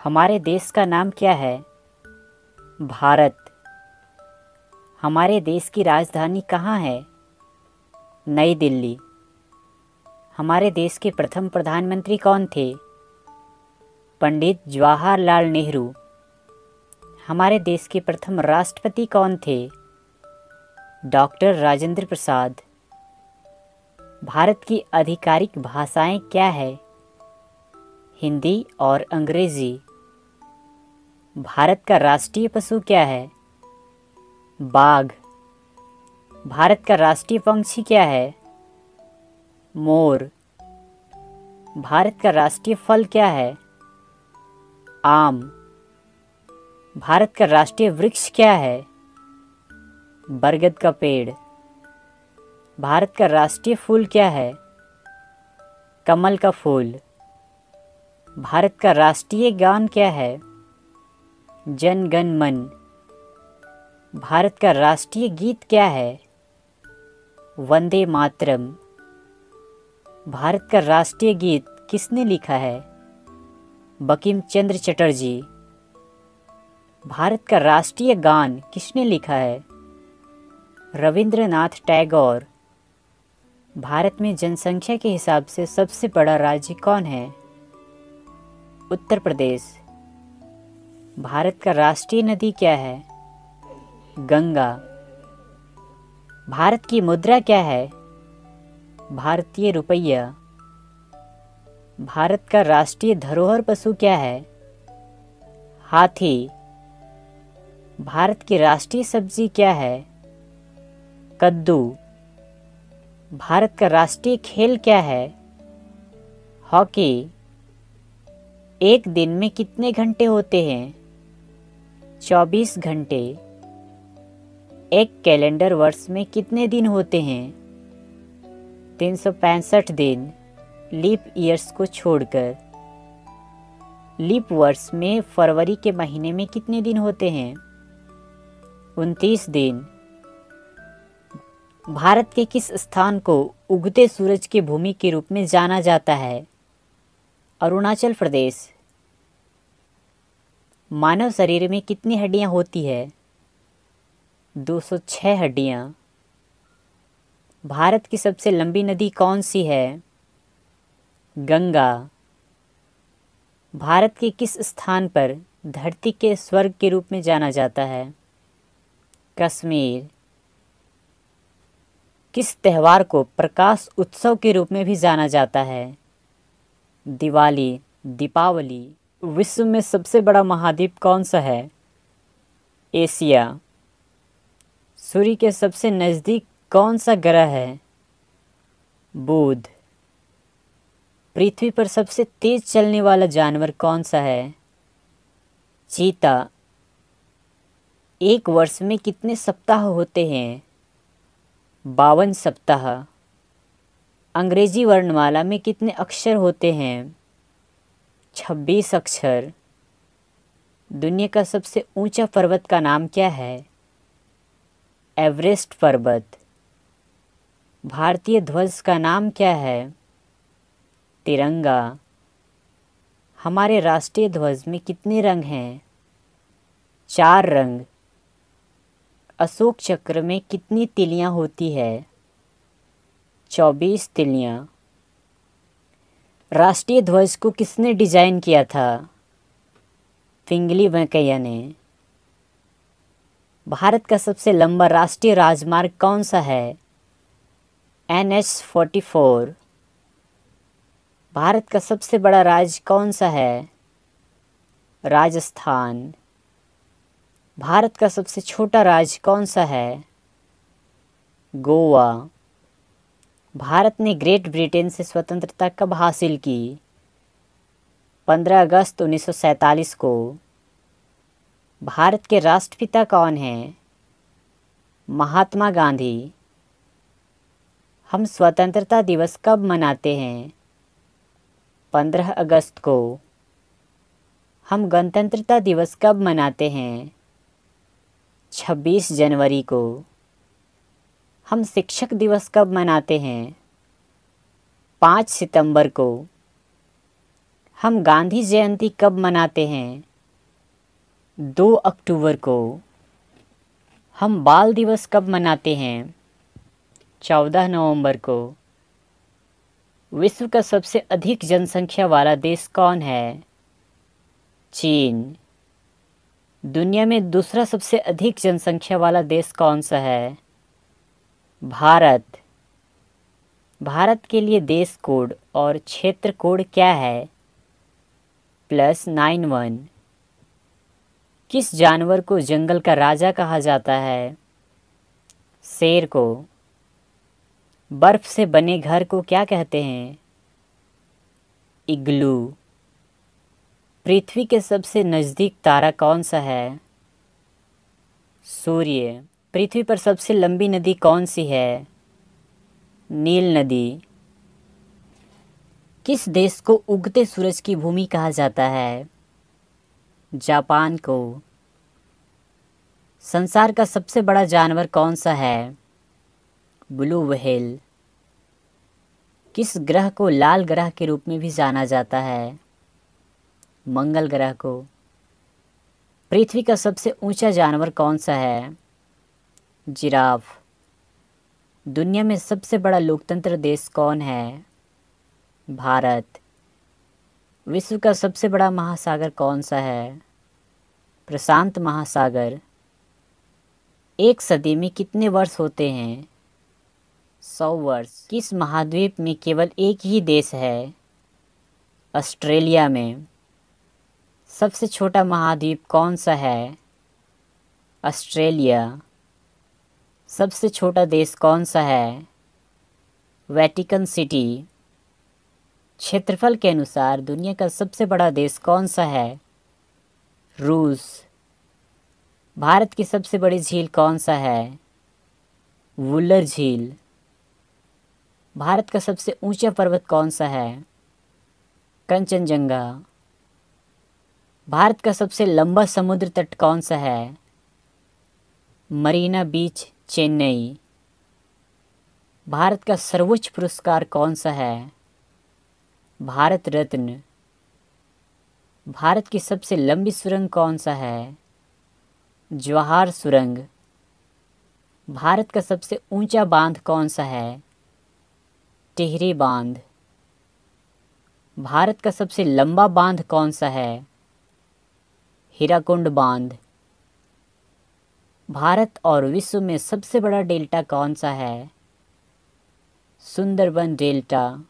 हमारे देश का नाम क्या है? भारत। हमारे देश की राजधानी कहाँ है? नई दिल्ली। हमारे देश के प्रथम प्रधानमंत्री कौन थे? पंडित जवाहरलाल नेहरू। हमारे देश के प्रथम राष्ट्रपति कौन थे? डॉक्टर राजेंद्र प्रसाद। भारत की आधिकारिक भाषाएं क्या है? हिंदी और अंग्रेजी। भारत का राष्ट्रीय पशु क्या है? बाघ। भारत का राष्ट्रीय पक्षी क्या है? मोर। भारत का राष्ट्रीय फल क्या है? आम। भारत का राष्ट्रीय वृक्ष क्या है? बरगद का पेड़। भारत का राष्ट्रीय फूल क्या है? कमल का फूल। भारत का राष्ट्रीय गान क्या है? जन गण मन। भारत का राष्ट्रीय गीत क्या है? वंदे मातरम। भारत का राष्ट्रीय गीत किसने लिखा है? बंकिम चंद्र चटर्जी। भारत का राष्ट्रीय गान किसने लिखा है? रविंद्रनाथ टैगोर। भारत में जनसंख्या के हिसाब से सबसे बड़ा राज्य कौन है? उत्तर प्रदेश। भारत का राष्ट्रीय नदी क्या है? गंगा। भारत की मुद्रा क्या है? भारतीय रुपया। भारत का राष्ट्रीय धरोहर पशु क्या है? हाथी। भारत की राष्ट्रीय सब्जी क्या है? कद्दू। भारत का राष्ट्रीय खेल क्या है? हॉकी। एक दिन में कितने घंटे होते हैं? 24 घंटे। एक कैलेंडर वर्ष में कितने दिन होते हैं? 365 दिन, लीप ईयर्स को छोड़कर। लीप वर्ष में फरवरी के महीने में कितने दिन होते हैं? 29 दिन। भारत के किस स्थान को उगते सूरज की भूमि के रूप में जाना जाता है? अरुणाचल प्रदेश। मानव शरीर में कितनी हड्डियां होती है? 206 हड्डियां। भारत की सबसे लंबी नदी कौन सी है? गंगा। भारत के किस स्थान पर धरती के स्वर्ग के रूप में जाना जाता है? कश्मीर। किस त्योहार को प्रकाश उत्सव के रूप में भी जाना जाता है? दिवाली, दीपावली। विश्व में सबसे बड़ा महाद्वीप कौन सा है? एशिया। सूर्य के सबसे नज़दीक कौन सा ग्रह है? बुध। पृथ्वी पर सबसे तेज चलने वाला जानवर कौन सा है? चीता। एक वर्ष में कितने सप्ताह होते हैं? 52 सप्ताह। अंग्रेजी वर्णमाला में कितने अक्षर होते हैं? 26 अक्षर। दुनिया का सबसे ऊंचा पर्वत का नाम क्या है? एवरेस्ट पर्वत। भारतीय ध्वज का नाम क्या है? तिरंगा। हमारे राष्ट्रीय ध्वज में कितने रंग हैं? 4 रंग। अशोक चक्र में कितनी तिलियां होती है? 24 तिलियां। राष्ट्रीय ध्वज को किसने डिजाइन किया था? पिंगली वेंकैया ने। भारत का सबसे लंबा राष्ट्रीय राजमार्ग कौन सा है? NH-44। भारत का सबसे बड़ा राज्य कौन सा है? राजस्थान। भारत का सबसे छोटा राज्य कौन सा है? गोवा। भारत ने ग्रेट ब्रिटेन से स्वतंत्रता कब हासिल की? 15 अगस्त 1947 को। भारत के राष्ट्रपिता कौन हैं? महात्मा गांधी। हम स्वतंत्रता दिवस कब मनाते हैं? 15 अगस्त को। हम गणतंत्रता दिवस कब मनाते हैं? 26 जनवरी को। हम शिक्षक दिवस कब मनाते हैं? 5 सितंबर को। हम गांधी जयंती कब मनाते हैं? 2 अक्टूबर को। हम बाल दिवस कब मनाते हैं? 14 नवंबर को। विश्व का सबसे अधिक जनसंख्या वाला देश कौन है? चीन। दुनिया में दूसरा सबसे अधिक जनसंख्या वाला देश कौन सा है? भारत। भारत के लिए देश कोड और क्षेत्र कोड क्या है? +91। किस जानवर को जंगल का राजा कहा जाता है? शेर को। बर्फ से बने घर को क्या कहते हैं? इग्लू। पृथ्वी के सबसे नज़दीक तारा कौन सा है? सूर्य। पृथ्वी पर सबसे लंबी नदी कौन सी है? नील नदी। किस देश को उगते सूरज की भूमि कहा जाता है? जापान को। संसार का सबसे बड़ा जानवर कौन सा है? Blue whale. किस ग्रह को लाल ग्रह के रूप में भी जाना जाता है? मंगल ग्रह को। पृथ्वी का सबसे ऊंचा जानवर कौन सा है? जिराफ। दुनिया में सबसे बड़ा लोकतंत्र देश कौन है? भारत। विश्व का सबसे बड़ा महासागर कौन सा है? प्रशांत महासागर। एक सदी में कितने वर्ष होते हैं? 100 वर्ष। किस महाद्वीप में केवल एक ही देश है? ऑस्ट्रेलिया में। सबसे छोटा महाद्वीप कौन सा है? ऑस्ट्रेलिया। सबसे छोटा देश कौन सा है? Vatican city. क्षेत्रफल के अनुसार दुनिया का सबसे बड़ा देश कौन सा है? रूस। भारत की सबसे बड़ी झील कौन सा है? वुलर झील। भारत का सबसे ऊंचा पर्वत कौन सा है? कंचनजंगा। भारत का सबसे लंबा समुद्र तट कौन सा है? मरीना बीच, चेन्नई। भारत का सर्वोच्च पुरस्कार कौन सा है? भारत रत्न। भारत की सबसे लंबी सुरंग कौन सा है? जवाहर सुरंग। भारत का सबसे ऊंचा बांध कौन सा है? टिहरी बांध। भारत का सबसे लंबा बांध कौन सा है? हीराकुंड बांध। भारत और विश्व में सबसे बड़ा डेल्टा कौन सा है? सुंदरबन डेल्टा।